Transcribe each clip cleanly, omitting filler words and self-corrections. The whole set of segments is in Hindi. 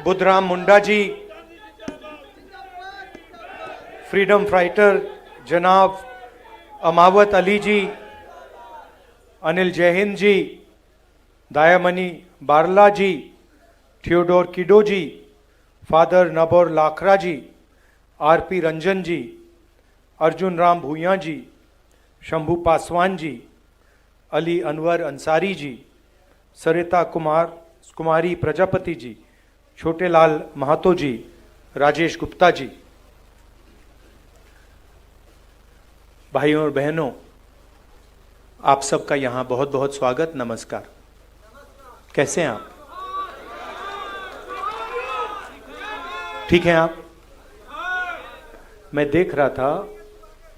बुद्धराम मुंडा जी, फ्रीडम फाइटर जनाब अमावत अली जी, अनिल जयहिंद जी, दायामणि बारला जी, थियोडोर किडो जी, फादर नबोर लाखरा जी, आरपी रंजन जी, अर्जुन राम भूया जी, शंभू पासवान जी, अली अनवर अंसारी जी, सरिता कुमारी प्रजापति जी, छोटेलाल महातो जी, राजेश गुप्ता जी। भाइयों और बहनों, आप सबका यहाँ बहुत बहुत स्वागत, नमस्कार। कैसे हैं आप? ठीक हैं आप? मैं देख रहा था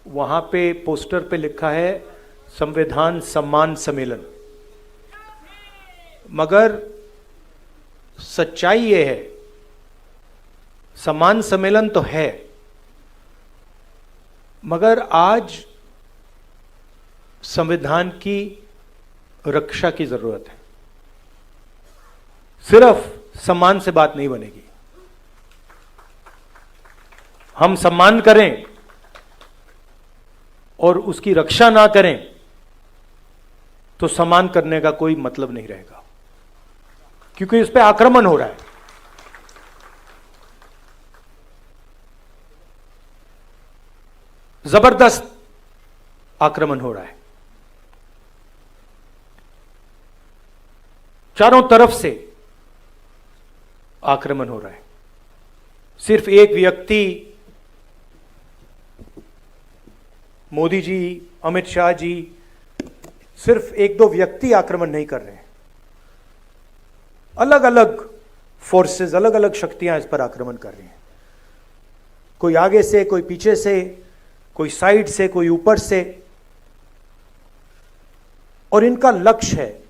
वहाँ पे पोस्टर पे लिखा है संविधान सम्मान सम्मेलन, मगर सच्चाई ये है सम्मान सम्मेलन तो है, मगर आज संविधान की रक्षा की जरूरत है। सिर्फ सम्मान से बात नहीं बनेगी। हम सम्मान करें और उसकी रक्षा ना करें तो सम्मान करने का कोई मतलब नहीं रहेगा, क्योंकि इस पे आक्रमण हो रहा है। जबरदस्त आक्रमण हो रहा है, चारों तरफ से आक्रमण हो रहा है। सिर्फ एक व्यक्ति, मोदी जी, अमित शाह जी, सिर्फ एक दो व्यक्ति आक्रमण नहीं कर रहे हैं। अलग अलग फोर्सेस, अलग अलग शक्तियां इस पर आक्रमण कर रही हैं। कोई आगे से, कोई पीछे से, कोई साइड से, कोई ऊपर से, और इनका लक्ष्य है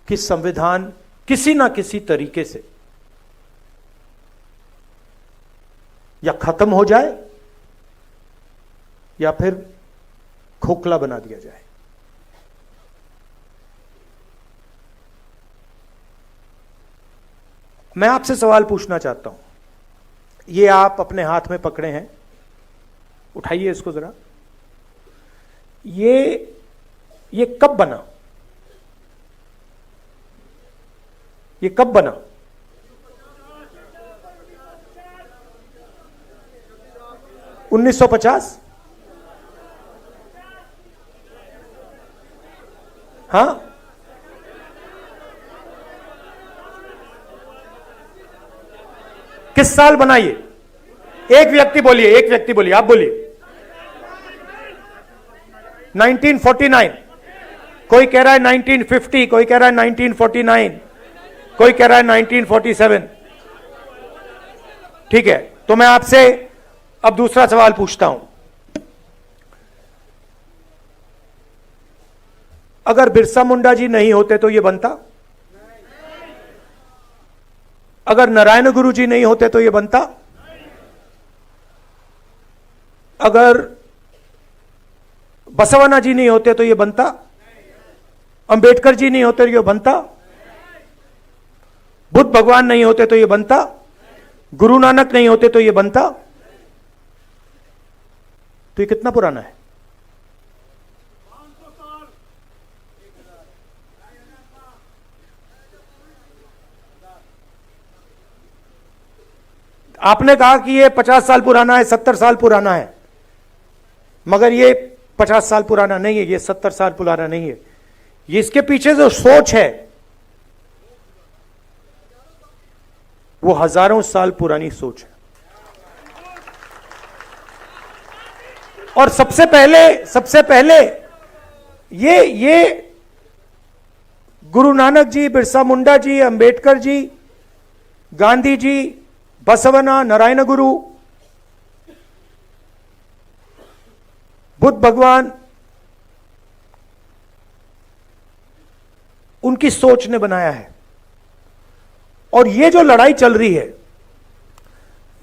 कि संविधान किसी ना किसी तरीके से या खत्म हो जाए या फिर खोखला बना दिया जाए। मैं आपसे सवाल पूछना चाहता हूं। ये आप अपने हाथ में पकड़े हैं, उठाइए इसको जरा। ये कब बना? ये कब बना? $1950? हाँ, किस साल बना ये? एक व्यक्ति बोलिए, एक व्यक्ति बोलिए, आप बोलिए। 1949। कोई कह रहा है 1950, कोई कह रहा है 1949, कोई कह रहा है 1947। ठीक है, तो मैं आपसे अब दूसरा सवाल पूछता हूं। अगर बिरसा मुंडा जी नहीं होते तो ये बनता? अगर नारायण गुरु जी नहीं होते तो ये बनता? अगर बसवन्ना जी नहीं होते तो ये बनता? अंबेडकर जी नहीं होते तो ये बनता? बुद्ध भगवान नहीं होते तो ये बनता? गुरु नानक नहीं होते तो ये बनता? तो ये कितना पुराना है? आपने कहा कि ये 50 साल पुराना है, 70 साल पुराना है, मगर ये 50 साल पुराना नहीं है, ये 70 साल पुराना नहीं है। ये इसके पीछे जो सोच है वो हजारों साल पुरानी सोच है। और सबसे पहले ये गुरु नानक जी, बिरसा मुंडा जी, अंबेडकर जी, गांधी जी, बसवन्ना, नारायण गुरु, बुद्ध भगवान, उनकी सोच ने बनाया है। और ये जो लड़ाई चल रही है,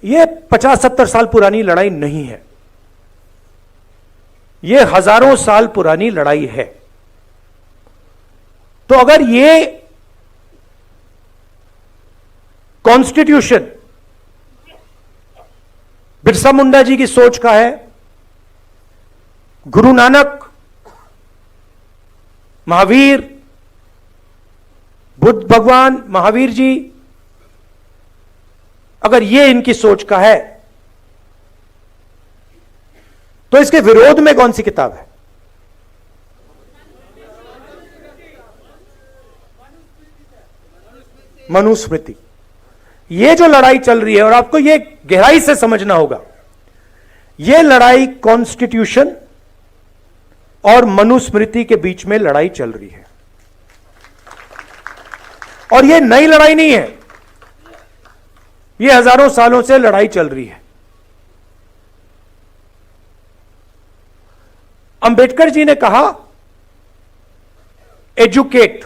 ये 50-70 साल पुरानी लड़ाई नहीं है, ये हजारों साल पुरानी लड़ाई है। तो अगर ये कॉन्स्टिट्यूशन बिरसा मुंडा जी की सोच का है, गुरु नानक, महावीर, बुद्ध भगवान, महावीर जी, अगर ये इनकी सोच का है तो इसके विरोध में कौन सी किताब है? मनुस्मृति। ये जो लड़ाई चल रही है, और आपको ये गहराई से समझना होगा, ये लड़ाई कॉन्स्टिट्यूशन और मनुस्मृति के बीच में लड़ाई चल रही है। और ये नई लड़ाई नहीं है, ये हजारों सालों से लड़ाई चल रही है। अंबेडकर जी ने कहा एजुकेट,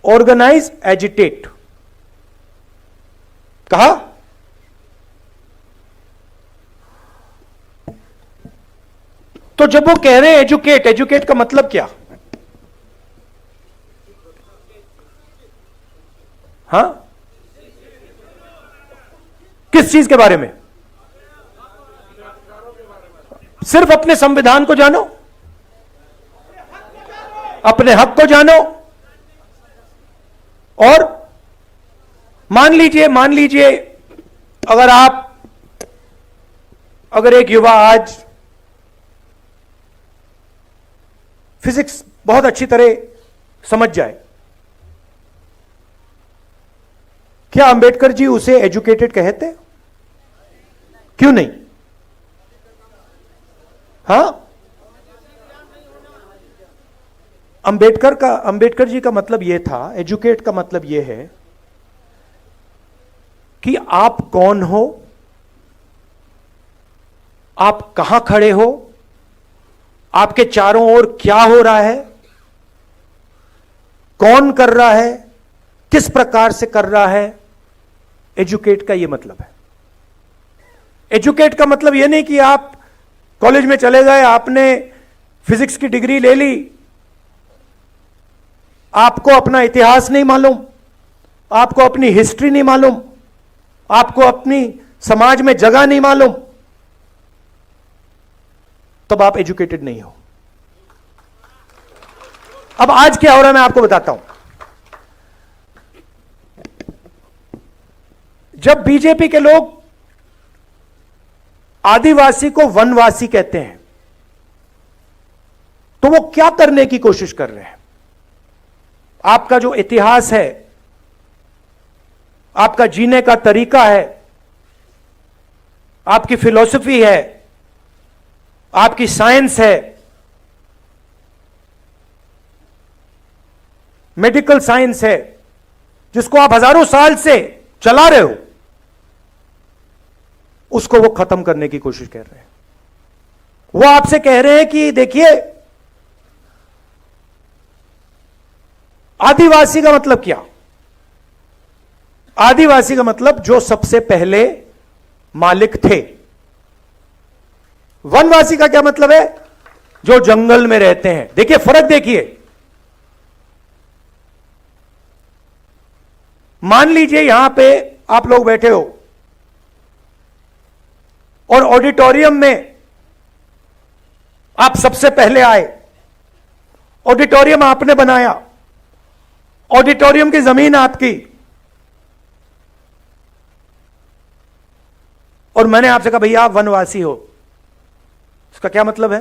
ऑर्गेनाइज, एजिटेट, कहा। तो जब वो कह रहे हैं एजुकेट, एजुकेट का मतलब क्या? हां, किस चीज के बारे में? सिर्फ अपने संविधान को जानो, अपने हक को जानो, और मान लीजिए अगर एक युवा आज फिजिक्स बहुत अच्छी तरह समझ जाए, क्या अंबेडकर जी उसे एजुकेटेड कहते? क्यों नहीं? हां, अंबेडकर जी का मतलब यह था, एजुकेट का मतलब यह है कि आप कौन हो, आप कहां खड़े हो, आपके चारों ओर क्या हो रहा है, कौन कर रहा है, किस प्रकार से कर रहा है। एजुकेट का यह मतलब है। एजुकेट का मतलब यह नहीं कि आप कॉलेज में चले गए, आपने फिजिक्स की डिग्री ले ली, आपको अपना इतिहास नहीं मालूम, आपको अपनी हिस्ट्री नहीं मालूम, आपको अपनी समाज में जगह नहीं मालूम, तब आप एजुकेटेड नहीं हो। अब आज क्या हो रहा है मैं आपको बताता हूं। जब बीजेपी के लोग आदिवासी को वनवासी कहते हैं, तो वो क्या करने की कोशिश कर रहे हैं? आपका जो इतिहास है, आपका जीने का तरीका है, आपकी फिलॉसफी है, आपकी साइंस है, मेडिकल साइंस है, जिसको आप हजारों साल से चला रहे हो, उसको वो खत्म करने की कोशिश कर रहे हैं। वो आपसे कह रहे हैं कि देखिए, आदिवासी का मतलब क्या? आदिवासी का मतलब जो सबसे पहले मालिक थे। वनवासी का क्या मतलब है? जो जंगल में रहते हैं। देखिए फर्क, देखिए, मान लीजिए यहां पे आप लोग बैठे हो और ऑडिटोरियम में आप सबसे पहले आए, ऑडिटोरियम आपने बनाया, ऑडिटोरियम की जमीन आपकी, और मैंने आपसे कहा भैया आप वनवासी हो। इसका क्या मतलब है?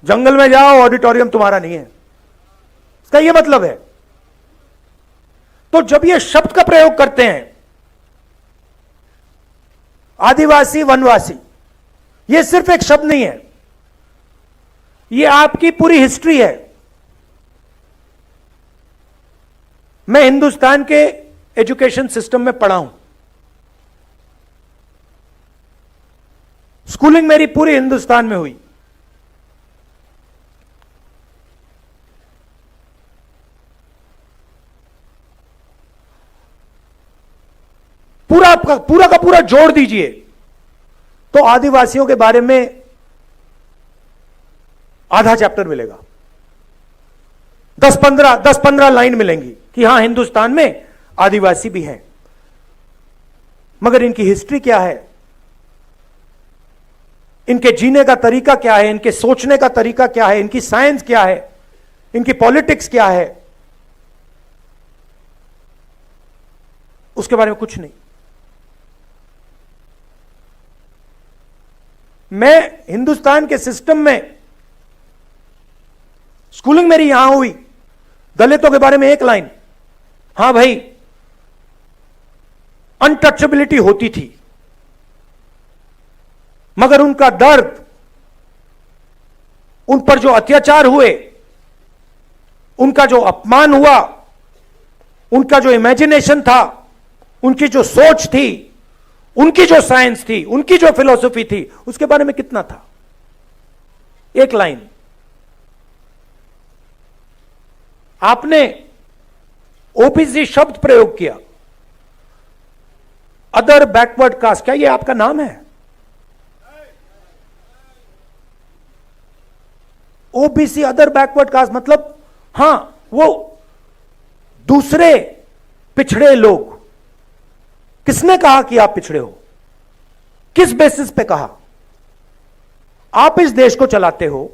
जंगल में जाओ, ऑडिटोरियम तुम्हारा नहीं है, इसका यह मतलब है। तो जब ये शब्द का प्रयोग करते हैं आदिवासी वनवासी, यह सिर्फ एक शब्द नहीं है, यह आपकी पूरी हिस्ट्री है। मैं हिंदुस्तान के एजुकेशन सिस्टम में पढ़ा हूं, स्कूलिंग मेरी पूरी हिंदुस्तान में हुई। पूरा का पूरा जोड़ दीजिए तो आदिवासियों के बारे में आधा चैप्टर मिलेगा, 10-15 लाइन मिलेंगी कि हां हिंदुस्तान में आदिवासी भी हैं, मगर इनकी हिस्ट्री क्या है, इनके जीने का तरीका क्या है, इनके सोचने का तरीका क्या है, इनकी साइंस क्या है, इनकी पॉलिटिक्स क्या है, उसके बारे में कुछ नहीं। मैं हिंदुस्तान के सिस्टम में, स्कूलिंग मेरी यहां हुई, दलितों के बारे में एक लाइन, हां भाई अनटचेबिलिटी होती थी, मगर उनका दर्द, उन पर जो अत्याचार हुए, उनका जो अपमान हुआ, उनका जो इमेजिनेशन था, उनकी जो सोच थी, उनकी जो साइंस थी, उनकी जो फिलॉसफी थी, उसके बारे में कितना था, एक लाइन। आपने ओबीसी शब्द प्रयोग किया, अदर बैकवर्ड कास्ट, क्या यह आपका नाम है? ओबीसी अदर बैकवर्ड कास्ट मतलब हां वो दूसरे पिछड़े लोग। किसने कहा कि आप पिछड़े हो? किस बेसिस पे कहा? आप इस देश को चलाते हो,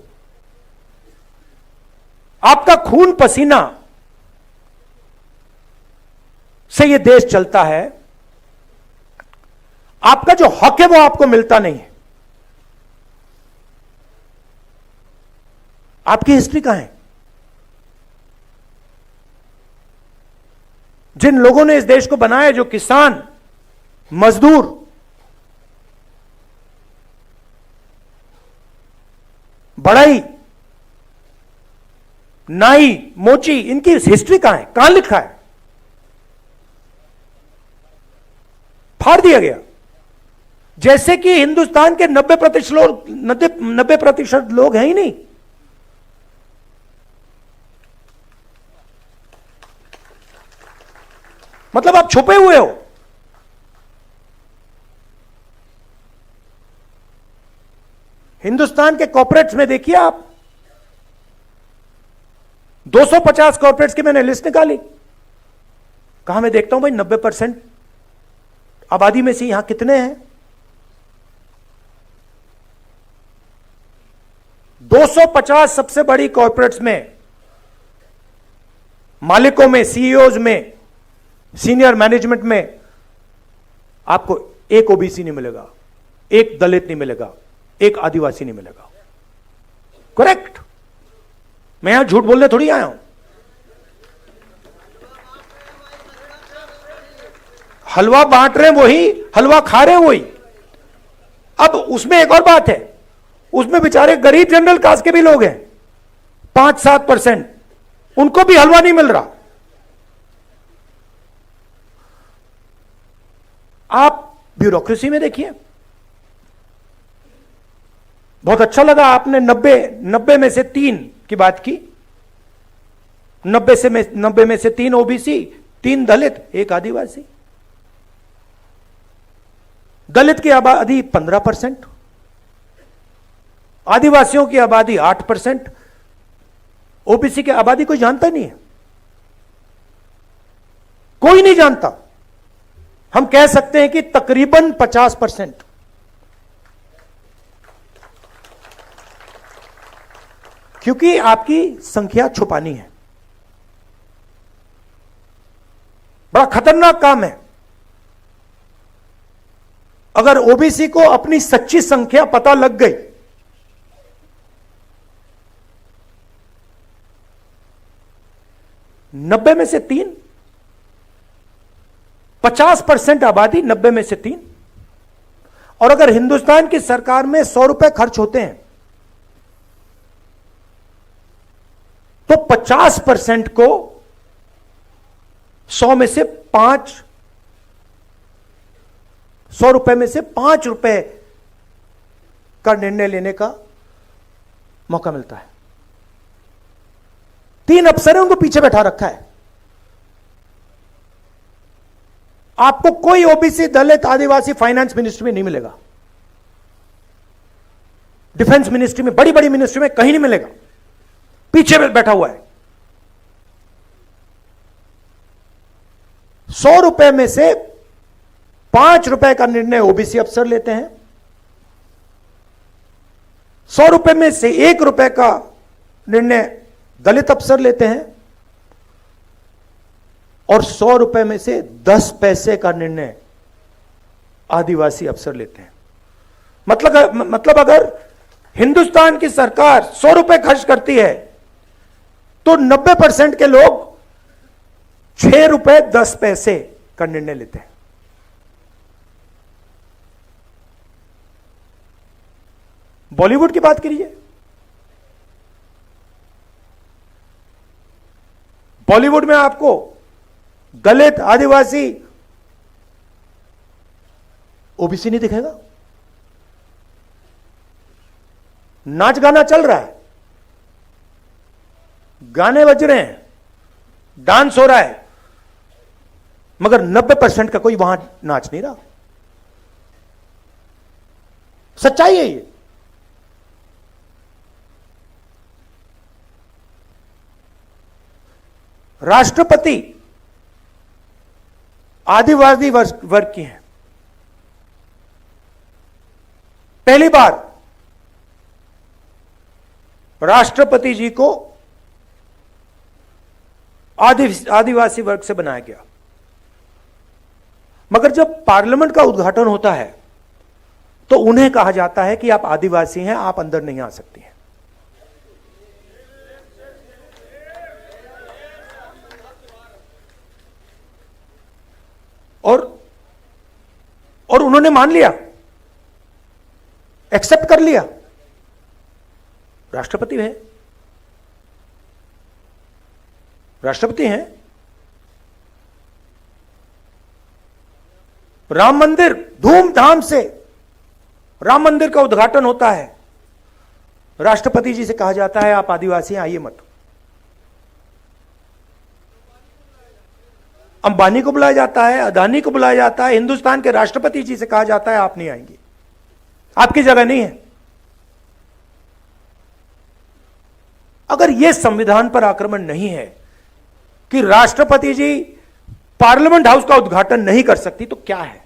आपका खून पसीना से यह देश चलता है, आपका जो हक है वो आपको मिलता नहीं है। आपकी हिस्ट्री कहां है? जिन लोगों ने इस देश को बनाया, जो किसान, मजदूर, बढ़ई, नाई, मोची, इनकी हिस्ट्री कहां है? कहां लिखा है? फाड़ दिया गया। जैसे कि हिंदुस्तान के 90% लोग हैं ही नहीं। मतलब आप छुपे हुए हो। हिंदुस्तान के कॉर्पोरेट्स में देखिए आप, 250 कॉर्पोरेट्स की मैंने लिस्ट निकाली। कहां मैं देखता हूं भाई 90% आबादी में से यहां कितने हैं? 250 सबसे बड़ी कॉर्पोरेट्स में, मालिकों में, सीईओज में, सीनियर मैनेजमेंट में आपको एक ओबीसी नहीं मिलेगा, एक दलित नहीं मिलेगा, एक आदिवासी नहीं मिलेगा। करेक्ट? मैं यहां झूठ बोलने थोड़ी आया हूं। हलवा बांट रहे वही, हलवा खा रहे वही। अब उसमें एक और बात है, उसमें बेचारे गरीब जनरल कास्ट के भी लोग हैं, 5-7%, उनको भी हलवा नहीं मिल रहा। आप ब्यूरोक्रेसी में देखिए। बहुत अच्छा लगा आपने 90 में से 3 की बात की। 90 में से 3 ओबीसी, 3 दलित, 1 आदिवासी। दलित की आबादी 15%, आदिवासियों की आबादी 8%, ओबीसी की आबादी कोई जानता नहीं है, कोई नहीं जानता। हम कह सकते हैं कि तकरीबन 50%। क्योंकि आपकी संख्या छुपानी है। बड़ा खतरनाक काम है। अगर ओबीसी को अपनी सच्ची संख्या पता लग गई, नब्बे में से 3, 50% आबादी, 90 में से 3। और अगर हिंदुस्तान की सरकार में 100 रुपए खर्च होते हैं तो 50% को 100 में से 100 रुपए में से 5 रुपए का निर्णय लेने का मौका मिलता है। 3 अफसरों को पीछे बैठा रखा है। आपको कोई ओबीसी, दलित, आदिवासी फाइनेंस मिनिस्ट्री में नहीं मिलेगा, डिफेंस मिनिस्ट्री में, बड़ी बड़ी मिनिस्ट्री में कहीं नहीं मिलेगा। पीछे बैठा हुआ है। 100 रुपए में से 5 रुपए का निर्णय ओबीसी अफसर लेते हैं, 100 रुपए में से 1 रुपए का निर्णय दलित अफसर लेते हैं और 100 रुपए में से 10 पैसे का निर्णय आदिवासी अफसर लेते हैं। मतलब अगर हिंदुस्तान की सरकार 100 रुपए खर्च करती है तो 90% के लोग 6 रुपए 10 पैसे का निर्णय लेते हैं। बॉलीवुड की बात करिए, बॉलीवुड में आपको दलित, आदिवासी, ओबीसी नहीं दिखेगा। नाच गाना चल रहा है, गाने बज रहे हैं, डांस हो रहा है, मगर 90% का कोई वहां नाच नहीं रहा। सच्चाई है ये। राष्ट्रपति आदिवासी वर्ग की हैं। पहली बार राष्ट्रपति जी को आदिवासी वर्ग से बनाया गया, मगर जब पार्लियामेंट का उद्घाटन होता है तो उन्हें कहा जाता है कि आप आदिवासी हैं, आप अंदर नहीं आ सकती हैं। और उन्होंने मान लिया, एक्सेप्ट कर लिया। राष्ट्रपति हैं, राष्ट्रपति हैं। राम मंदिर, धूमधाम से राम मंदिर का उद्घाटन होता है, राष्ट्रपति जी से कहा जाता है आप आदिवासी हैं, आइए मत। अंबानी को बुलाया जाता है, अदानी को बुलाया जाता है, हिंदुस्तान के राष्ट्रपति जी से कहा जाता है आप नहीं आएंगे, आपकी जगह नहीं है। अगर यह संविधान पर आक्रमण नहीं है कि राष्ट्रपति जी पार्लियामेंट हाउस का उद्घाटन नहीं कर सकती, तो क्या है?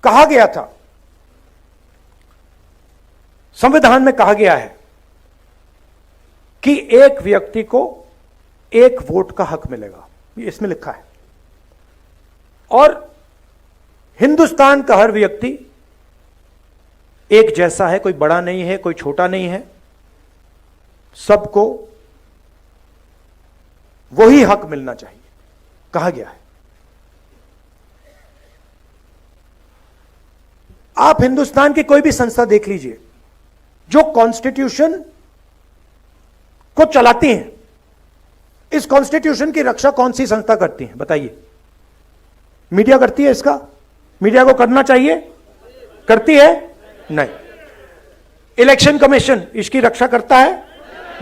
कहा गया था, संविधान में कहा गया है कि एक व्यक्ति को एक वोट का हक मिलेगा, इसमें लिखा है। और हिंदुस्तान का हर व्यक्ति एक जैसा है, कोई बड़ा नहीं है, कोई छोटा नहीं है, सबको वही हक मिलना चाहिए, कहा गया है। आप हिंदुस्तान की कोई भी संस्था देख लीजिए जो कॉन्स्टिट्यूशन को चलाती हैं, इस कॉन्स्टिट्यूशन की रक्षा कौन सी संस्था करती है बताइए? मीडिया करती है इसका? मीडिया को करना चाहिए, करती है? नहीं। इलेक्शन कमीशन इसकी रक्षा करता है?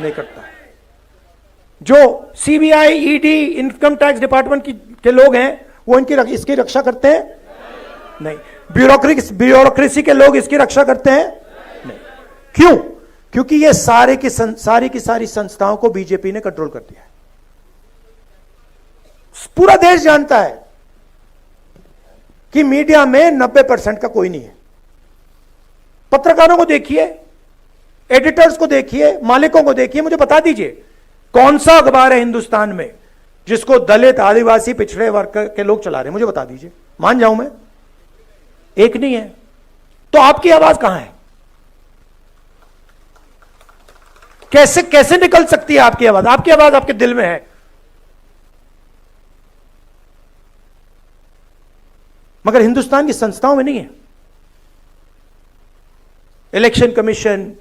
नहीं करता है। जो CBI, ED, income tax department के लोग हैं वो इसकी रक्षा करते हैं? नहीं। ब्यूरोक्रेसी के लोग इसकी रक्षा करते हैं? नहीं। क्यों? क्योंकि ये सारी की सारी संस्थाओं को बीजेपी ने कंट्रोल कर दिया है। पूरा देश जानता है कि मीडिया में 90% का कोई नहीं है। पत्रकारों को देखिए, एडिटर्स को देखिए, मालिकों को देखिए, मुझे बता दीजिए कौन सा अखबार है हिंदुस्तान में जिसको दलित, आदिवासी, पिछड़े वर्ग के लोग चला रहे हैं? मुझे बता दीजिए, मान जाऊं मैं, एक नहीं है। तो आपकी आवाज कहां है? कैसे निकल सकती है आपकी आवाज? आपकी आवाज आपके दिल में है, मगर हिंदुस्तान की संस्थाओं में नहीं है। Election commission,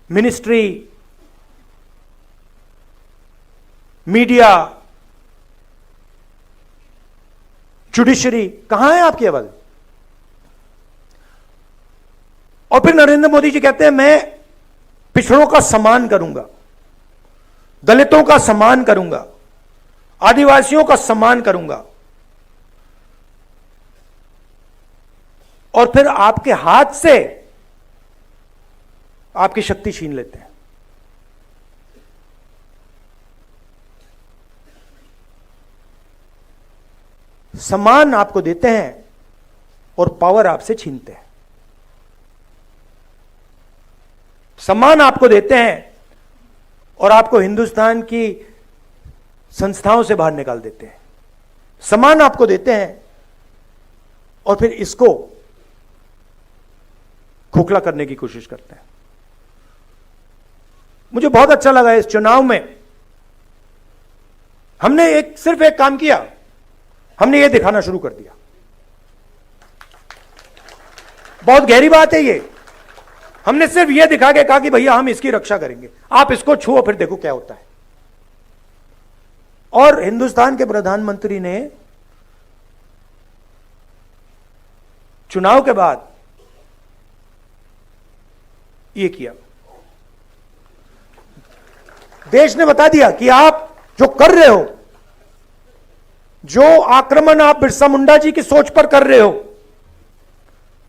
ministry, media, judiciary, कहां है आपकी आवाज? और फिर नरेंद्र मोदी जी कहते हैं मैं पिछड़ों का सम्मान करूंगा, दलितों का सम्मान करूंगा, आदिवासियों का सम्मान करूंगा। और फिर आपके हाथ से आपकी शक्ति छीन लेते हैं। सम्मान आपको देते हैं और पावर आपसे छीनते हैं। सम्मान आपको देते हैं और आपको हिंदुस्तान की संस्थाओं से बाहर निकाल देते हैं। सम्मान आपको देते हैं और फिर इसको खोखला करने की कोशिश करते हैं। मुझे बहुत अच्छा लगा इस चुनाव में हमने सिर्फ एक काम किया, हमने ये दिखाना शुरू कर दिया। बहुत गहरी बात है ये। हमने सिर्फ ये दिखा के कहा कि भैया हम इसकी रक्षा करेंगे, आप इसको छुओ फिर देखो क्या होता है। और हिंदुस्तान के प्रधानमंत्री ने चुनाव के बाद ये किया। देश ने बता दिया कि आप जो कर रहे हो, जो आक्रमण आप बिरसा मुंडा जी की सोच पर कर रहे हो,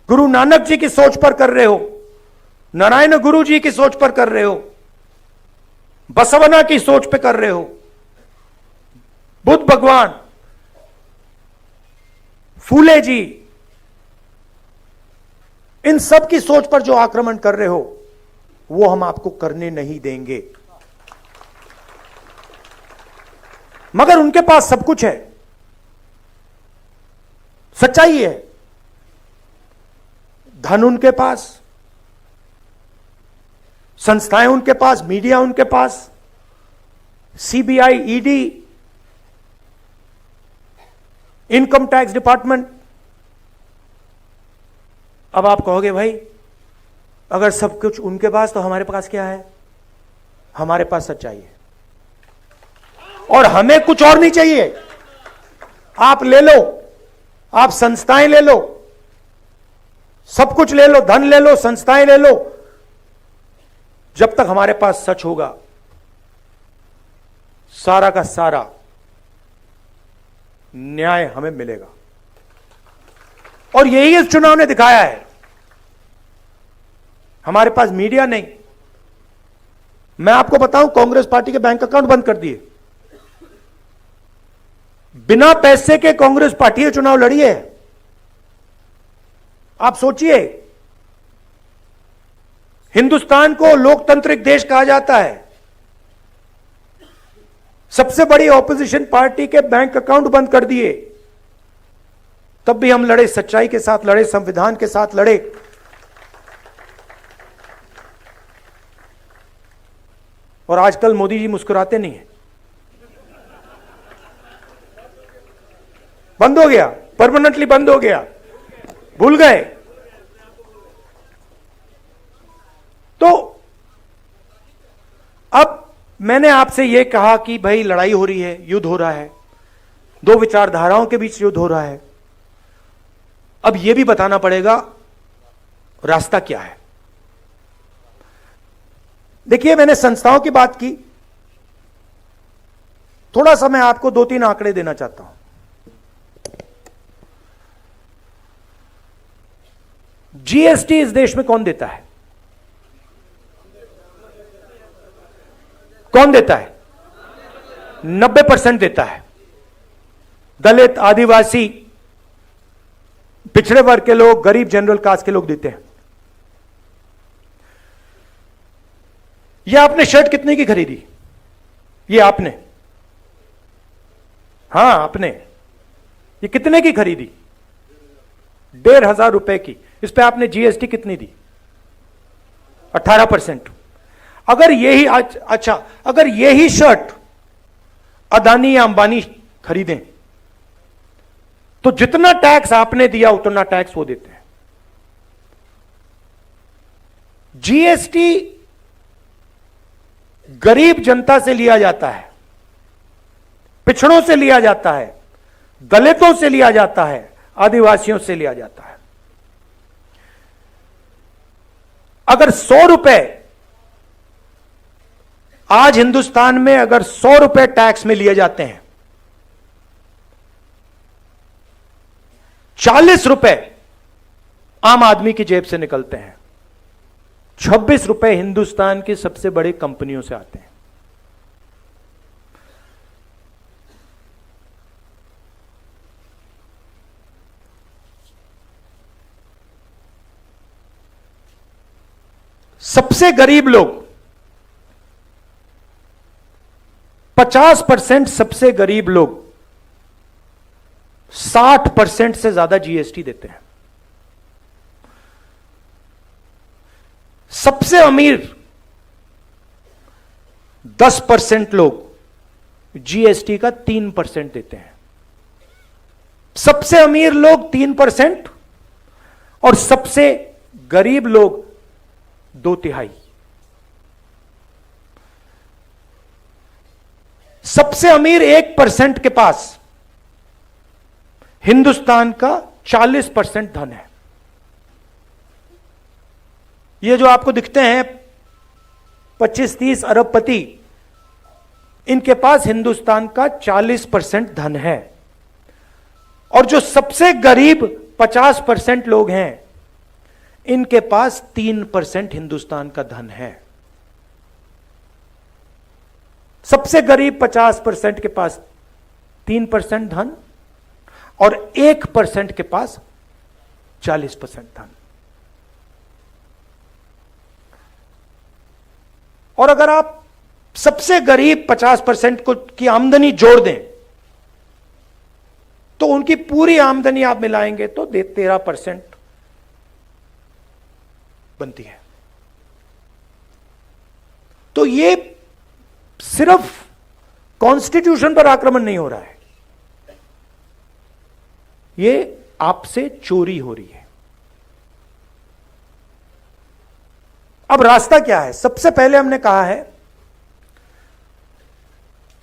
गुरु नानक जी की सोच पर कर रहे हो, नारायण गुरु जी की सोच पर कर रहे हो, बसवना की सोच पर कर रहे हो, बुद्ध भगवान, फूले जी, इन सब की सोच पर जो आक्रमण कर रहे हो वो हम आपको करने नहीं देंगे। मगर उनके पास सब कुछ है, सच्चाई है। धन उनके पास, संस्थाएं उनके पास, मीडिया उनके पास, CBI, ED, income tax department. अब आप कहोगे भाई अगर सब कुछ उनके पास तो हमारे पास क्या है? हमारे पास सच्चाई है और हमें कुछ और नहीं चाहिए। आप ले लो, आप संस्थाएं ले लो, सब कुछ ले लो, धन ले लो, संस्थाएं ले लो, जब तक हमारे पास सच होगा सारा का सारा न्याय हमें मिलेगा। और यही इस चुनाव ने दिखाया है। हमारे पास मीडिया नहीं। मैं आपको बताऊं, कांग्रेस पार्टी के बैंक अकाउंट बंद कर दिए। बिना पैसे के कांग्रेस पार्टी चुनाव लड़ी है। आप सोचिए, हिंदुस्तान को लोकतांत्रिक देश कहा जाता है, सबसे बड़ी ऑपोजिशन पार्टी के बैंक अकाउंट बंद कर दिए, तब भी हम लड़े, सच्चाई के साथ लड़े, संविधान के साथ लड़े। और आजकल मोदी जी मुस्कुराते नहीं हैं। बंद हो गया, परमानेंटली बंद हो गया, भूल गए। तो अब मैंने आपसे यह कहा कि भाई लड़ाई हो रही है, युद्ध हो रहा है, दो विचारधाराओं के बीच युद्ध हो रहा है। अब यह भी बताना पड़ेगा रास्ता क्या है। देखिए, मैंने संस्थाओं की बात की, थोड़ा सा मैं आपको 2-3 आंकड़े देना चाहता हूं। जीएसटी इस देश में कौन देता है? कौन देता है? 90% देता है। दलित, आदिवासी, पिछड़े वर्ग के लोग, गरीब, जनरल कास्ट के लोग देते हैं। यह आपने शर्ट कितने की खरीदी? ये आपने, हां आपने, ये कितने की खरीदी? 1,500 रुपए की। इस पे आपने जीएसटी कितनी दी? 18%। अगर यही अच्छा, अगर यही शर्ट अदानी या अंबानी खरीदें तो जितना टैक्स आपने दिया उतना टैक्स वो देते हैं। जीएसटी गरीब जनता से लिया जाता है, पिछड़ों से लिया जाता है, दलितों से लिया जाता है, आदिवासियों से लिया जाता है। अगर 100 रुपए आज हिंदुस्तान में, अगर 100 रुपए टैक्स में लिए जाते हैं, 40 रुपए आम आदमी की जेब से निकलते हैं। 26 रुपए हिंदुस्तान की सबसे बड़ी कंपनियों से आते हैं। सबसे गरीब लोग 50% सबसे गरीब लोग 60% से ज्यादा जीएसटी देते हैं। सबसे अमीर 10% लोग जीएसटी का 3% देते हैं। सबसे अमीर लोग 3% और सबसे गरीब लोग 2/3। सबसे अमीर 1% के पास हिंदुस्तान का 40% धन है। ये जो आपको दिखते हैं 25-30 अरबपति, इनके पास हिंदुस्तान का 40% धन है। और जो सबसे गरीब 50% लोग हैं, इनके पास 3% हिंदुस्तान का धन है। सबसे गरीब 50% के पास 3% धन और 1% के पास 40% धन। और अगर आप सबसे गरीब 50% को की आमदनी जोड़ दें तो उनकी पूरी आमदनी आप मिलाएंगे तो 13% बनती है। तो ये सिर्फ कॉन्स्टिट्यूशन पर आक्रमण नहीं हो रहा है, ये आपसे चोरी हो रही है। अब रास्ता क्या है? सबसे पहले हमने कहा है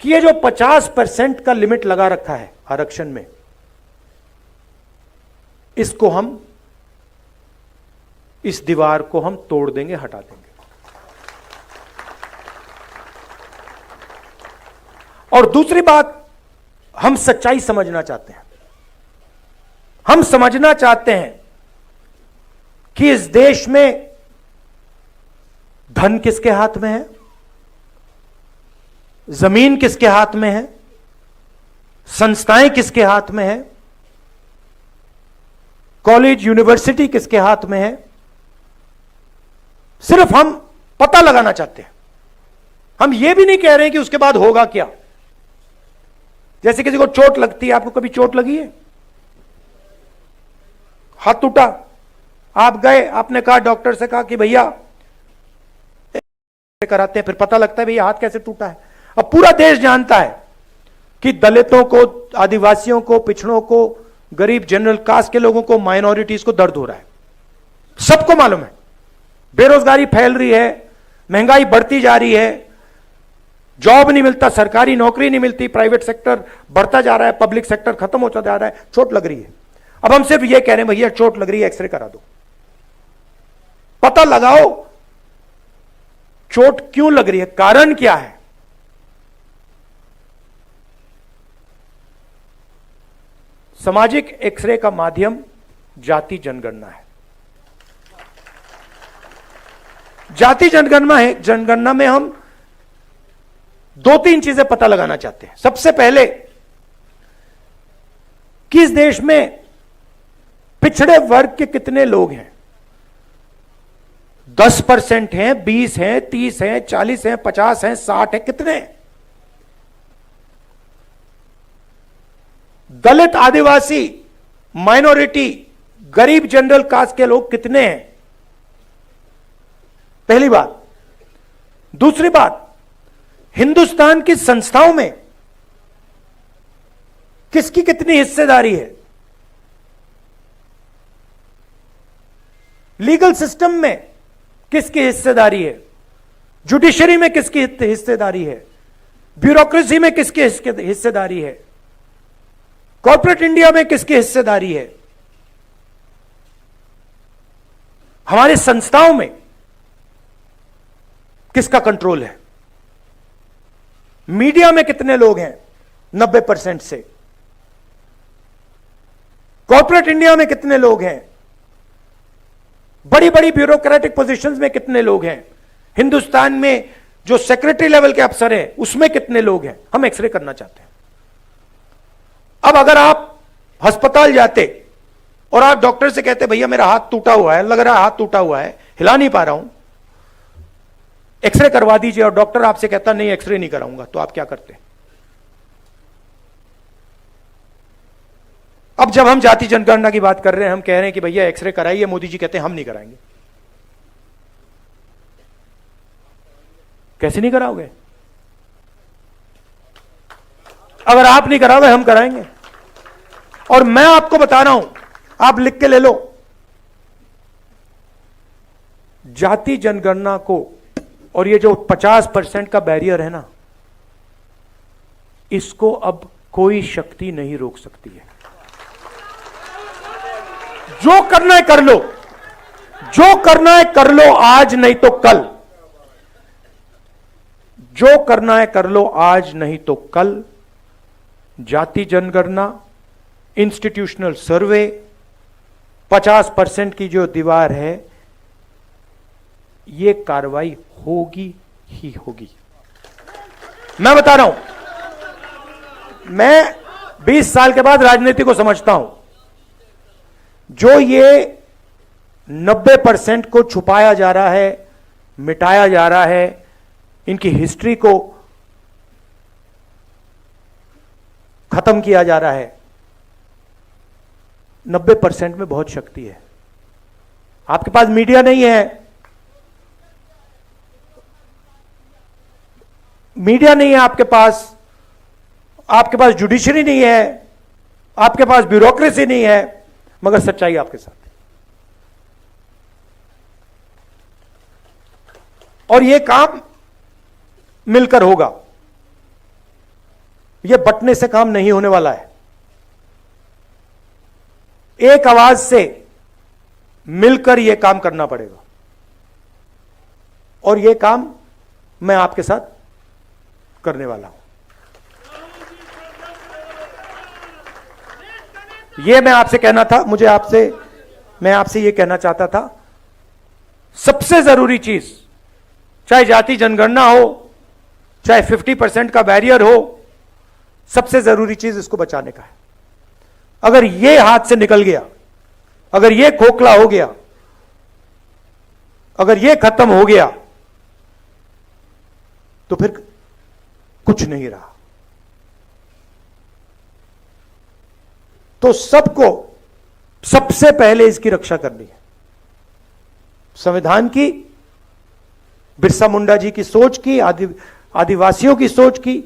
कि ये जो 50% का लिमिट लगा रखा है आरक्षण में, इसको हम, इस दीवार को हम तोड़ देंगे, हटा देंगे। और दूसरी बात, हम सच्चाई समझना चाहते हैं। हम समझना चाहते हैं कि इस देश में धन किसके हाथ में है, जमीन किसके हाथ में है, संस्थाएं किसके हाथ में है, कॉलेज यूनिवर्सिटी किसके हाथ में है। सिर्फ हम पता लगाना चाहते हैं। हम यह भी नहीं कह रहे हैं कि उसके बाद होगा क्या। जैसे किसी को चोट लगती है, आपको कभी चोट लगी है? हाथ टूटा, आप गए, आपने कहा, डॉक्टर से कहा कि भैया कराते हैं, फिर पता लगता है भैया हाथ कैसे टूटा है। अब पूरा देश जानता है कि दलितों को, आदिवासियों को, पिछड़ों को, गरीब जनरल कास्ट के लोगों को, माइनॉरिटीज को दर्द हो रहा है, सबको मालूम है। बेरोजगारी फैल रही है, महंगाई बढ़ती जा रही है, जॉब नहीं मिलता, सरकारी नौकरी नहीं मिलती, प्राइवेट सेक्टर बढ़ता जा रहा है, पब्लिक सेक्टर खत्म होता जा रहा है, चोट लग रही है। अब हम सिर्फ ये कह रहे हैं भैया चोट लग रही है, एक्सरे करा दो, पता लगाओ चोट क्यों लग रही है, कारण क्या है। सामाजिक एक्सरे का माध्यम जाति जनगणना है। जाति जनगणना है, जनगणना में हम 2-3 चीजें पता लगाना चाहते हैं। सबसे पहले, किस देश में पिछड़े वर्ग के कितने लोग हैं? 10% हैं, 20 हैं, 30 हैं, 40 हैं, 50 हैं, 60 हैं, कितने? दलित, आदिवासी, माइनॉरिटी, गरीब जनरल कास्ट के लोग कितने हैं? पहली बात। दूसरी बात, हिंदुस्तान की संस्थाओं में किसकी कितनी हिस्सेदारी है? लीगल सिस्टम में किसकी हिस्सेदारी है? जुडिशरी में किसकी हिस्सेदारी है? ब्यूरोक्रेसी में किसकी हिस्सेदारी है? कॉर्पोरेट इंडिया में किसकी हिस्सेदारी है? हमारे संस्थाओं में किसका कंट्रोल है? मीडिया में कितने लोग हैं? 90% से। कॉर्पोरेट इंडिया में कितने लोग हैं? बड़ी बड़ी ब्यूरोक्रेटिक पोजीशंस में कितने लोग हैं, हिंदुस्तान में जो सेक्रेटरी लेवल के अफसर हैं उसमें कितने लोग हैं, हम एक्सरे करना चाहते हैं। अब अगर आप अस्पताल जाते और आप डॉक्टर से कहते भैया मेरा हाथ टूटा हुआ है, लग रहा है हाथ टूटा हुआ है, हिला नहीं पा रहा हूं, एक्सरे करवा दीजिए, और डॉक्टर आपसे कहता नहीं एक्सरे नहीं कराऊंगा, तो आप क्या करते? अब जब हम जाति जनगणना की बात कर रहे हैं, हम कह रहे हैं कि भैया एक्सरे कराइए, मोदी जी कहते हैं हम नहीं कराएंगे। कैसे नहीं कराओगे? अगर आप नहीं कराओगे हम कराएंगे। और मैं आपको बता रहा हूं, आप लिख के ले लो, जाति जनगणना को और ये जो 50% का बैरियर है ना, इसको अब कोई शक्ति नहीं रोक सकती है। जो करना है कर लो, जो करना है कर लो, आज नहीं तो कल। जो करना है कर लो, आज नहीं तो कल। जाति जनगणना, इंस्टीट्यूशनल सर्वे, 50% की जो दीवार है, ये कार्रवाई होगी ही होगी। मैं बता रहा हूं, मैं 20 साल के बाद राजनीति को समझता हूं। जो ये 90% को छुपाया जा रहा है, मिटाया जा रहा है, इनकी हिस्ट्री को खत्म किया जा रहा है, 90% में बहुत शक्ति है। आपके पास मीडिया नहीं है, मीडिया नहीं है आपके पास जुडिशरी नहीं है, आपके पास ब्यूरोक्रेसी नहीं है, मगर सच्चाई आपके साथ है। और यह काम मिलकर होगा, यह बंटने से काम नहीं होने वाला है। एक आवाज से मिलकर यह काम करना पड़ेगा, और यह काम मैं आपके साथ करने वाला हूं। यह मैं आपसे कहना था, मैं आपसे यह कहना चाहता था, सबसे जरूरी चीज, चाहे जाति जनगणना हो, चाहे 50% का बैरियर हो, सबसे जरूरी चीज इसको बचाने का है। अगर यह हाथ से निकल गया, अगर यह खोखला हो गया, अगर यह खत्म हो गया, तो फिर कुछ नहीं रहा। तो सबको सबसे पहले इसकी रक्षा करनी है। संविधान की, बिरसा मुंडा जी की सोच की, आदिवासियों की सोच की,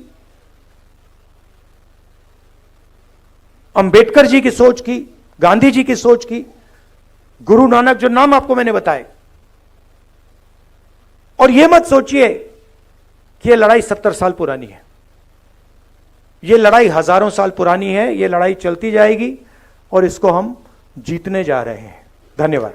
अंबेडकर जी की सोच की, गांधी जी की सोच की, गुरु नानक, जो नाम आपको मैंने बताए। और यह मत सोचिए कि यह लड़ाई 70 साल पुरानी है। यह लड़ाई हजारों साल पुरानी है, यह लड़ाई चलती जाएगी और इसको हम जीतने जा रहे हैं। धन्यवाद।